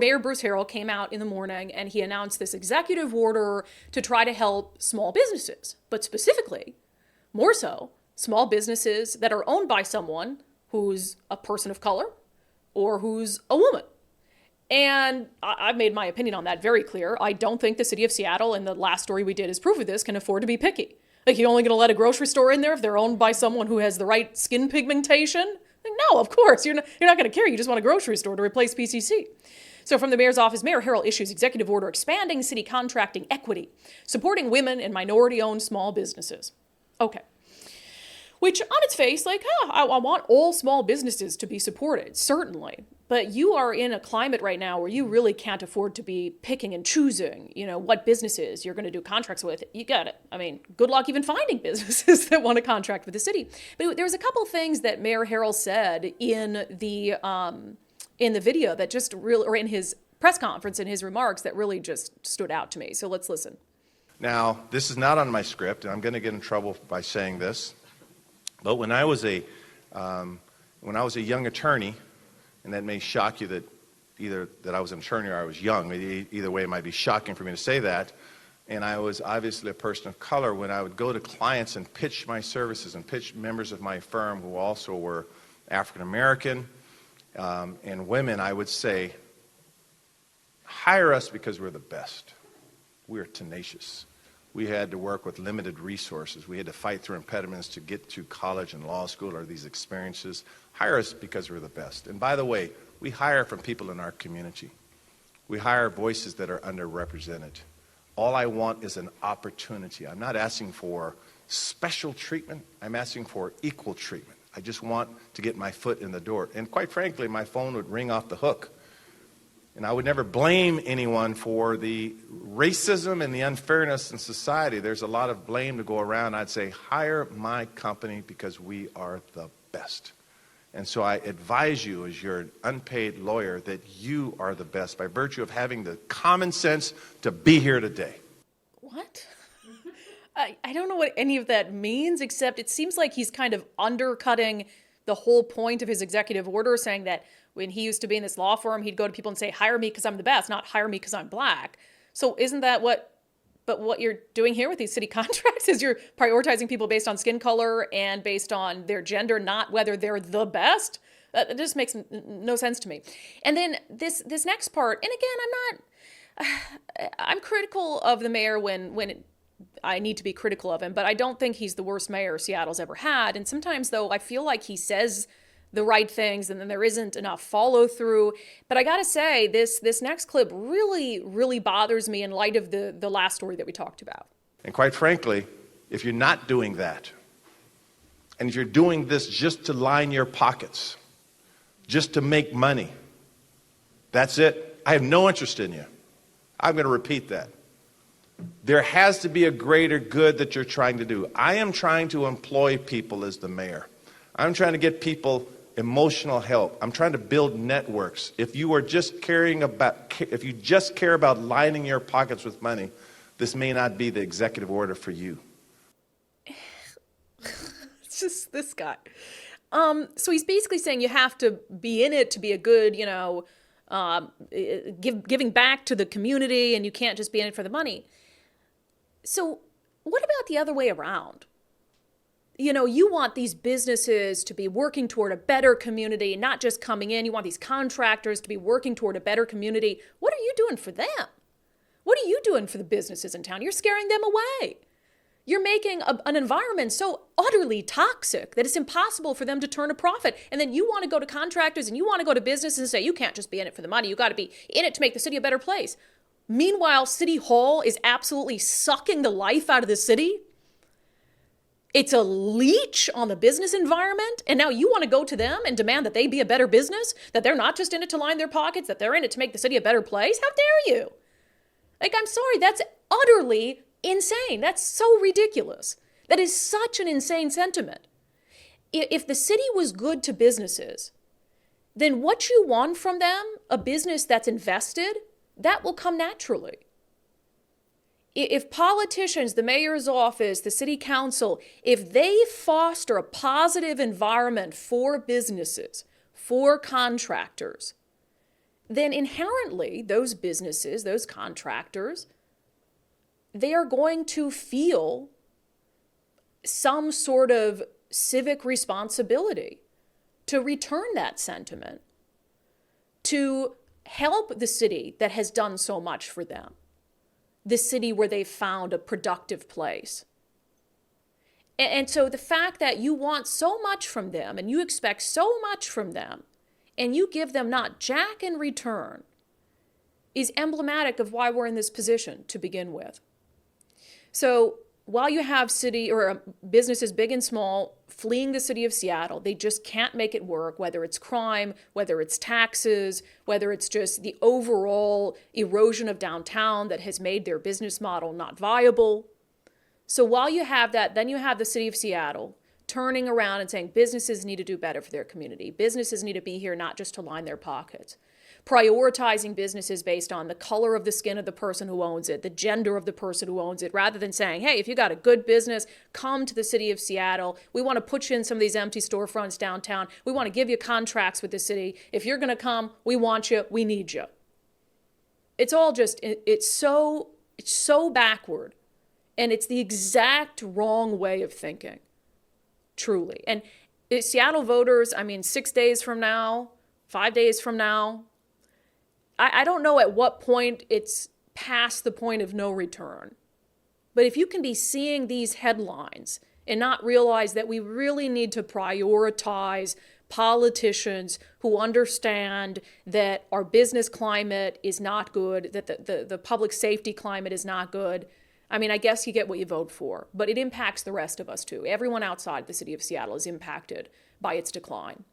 Mayor Bruce Harrell came out in the morning and he announced this executive order to try to help small businesses, but specifically, more so, small businesses that are owned by someone who's a person of color or who's a woman. And I've made my opinion on that very clear. I don't think the city of Seattle, and the last story we did is proof of this, can afford to be picky. Like, you're only going to let a grocery store in there if they're owned by someone who has the right skin pigmentation? Like, no, of course. You're not going to care. You just want a grocery store to replace PCC. So from the mayor's office, Mayor Harrell issues executive order expanding city contracting equity, supporting women and minority-owned small businesses. Okay. Which, on its face, like, I want all small businesses to be supported, certainly. But you are in a climate right now where you really can't afford to be picking and choosing, what businesses you're going to do contracts with. You got it. I mean, good luck even finding businesses that want to contract with the city. But there was a couple of things that Mayor Harrell said in the video that just really, or in his press conference, in his remarks, that really just stood out to me. So let's listen. Now, this is not on my script, and I'm going to get in trouble by saying this. But when I was a young attorney, and that may shock you that either that I was an attorney or I was young. Either way, it might be shocking for me to say that. And I was obviously a person of color. When I would go to clients and pitch my services and pitch members of my firm who also were African American and women, I would say, hire us because we're the best. We're tenacious. We had to work with limited resources. We had to fight through impediments to get to college and law school or these experiences. Hire us because we're the best. And by the way, we hire from people in our community. We hire voices that are underrepresented. All I want is an opportunity. I'm not asking for special treatment. I'm asking for equal treatment. I just want to get my foot in the door. And quite frankly, my phone would ring off the hook. And I would never blame anyone for the racism and the unfairness in society. There's a lot of blame to go around. I'd say, hire my company because we are the best. And so I advise you, as your unpaid lawyer, that you are the best by virtue of having the common sense to be here today. What? I don't know what any of that means, except it seems like he's kind of undercutting the whole point of his executive order, saying that when he used to be in this law firm, he'd go to people and say, hire me because I'm the best, not hire me because I'm black. So isn't that what you're doing here with these city contracts is you're prioritizing people based on skin color and based on their gender, not whether they're the best? That just makes no sense to me. And then this next part, and again, I'm critical of the mayor when I need to be critical of him, but I don't think he's the worst mayor Seattle's ever had. And sometimes, though, I feel like he says the right things and then there isn't enough follow through. But I gotta say, this next clip really, really bothers me in light of the last story that we talked about. And quite frankly, if you're not doing that, and if you're doing this just to line your pockets, just to make money, that's it. I have no interest in you. I'm going to repeat that. There has to be a greater good that you're trying to do. I am trying to employ people as the mayor. I'm trying to get people emotional help. I'm trying to build networks. If you just care about lining your pockets with money, this may not be the executive order for you. It's just this guy. So he's basically saying you have to be in it to be a good, giving back to the community, and you can't just be in it for the money. So what about the other way around? You want these businesses to be working toward a better community, not just coming in. You want these contractors to be working toward a better community. What are you doing for them? What are you doing for the businesses in town? You're scaring them away. You're making an environment so utterly toxic that it's impossible for them to turn a profit. And then you want to go to contractors and you want to go to businesses and say, you can't just be in it for the money. You got to be in it to make the city a better place. Meanwhile, City Hall is absolutely sucking the life out of the city. It's a leech on the business environment. And now you want to go to them and demand that they be a better business, that they're not just in it to line their pockets, that they're in it to make the city a better place. How dare you? I'm sorry, that's utterly insane. That's so ridiculous. That is such an insane sentiment. If the city was good to businesses, then what you want from them, a business that's invested, that will come naturally. If politicians, the mayor's office, the city council, if they foster a positive environment for businesses, for contractors, then inherently those businesses, those contractors, they are going to feel some sort of civic responsibility to return that sentiment, to help the city that has done so much for them, the city where they've found a productive place. And so the fact that you want so much from them and you expect so much from them and you give them not jack in return is emblematic of why we're in this position to begin with. So while you have city or businesses big and small fleeing the city of Seattle, they just can't make it work, whether it's crime, whether it's taxes, whether it's just the overall erosion of downtown that has made their business model not viable. So while you have that, then you have the city of Seattle turning around and saying businesses need to do better for their community. Businesses need to be here not just to line their pockets. Prioritizing businesses based on the color of the skin of the person who owns it, the gender of the person who owns it, rather than saying, hey, if you got a good business, come to the city of Seattle. We want to put you in some of these empty storefronts downtown. We want to give you contracts with the city. If you're going to come, we want you. We need you. It's all just, it's so backward. And it's the exact wrong way of thinking, truly. And Seattle voters, 6 days from now, 5 days from now, I don't know at what point it's past the point of no return. But if you can be seeing these headlines and not realize that we really need to prioritize politicians who understand that our business climate is not good, that the public safety climate is not good, I guess you get what you vote for, but it impacts the rest of us too. Everyone outside the city of Seattle is impacted by its decline.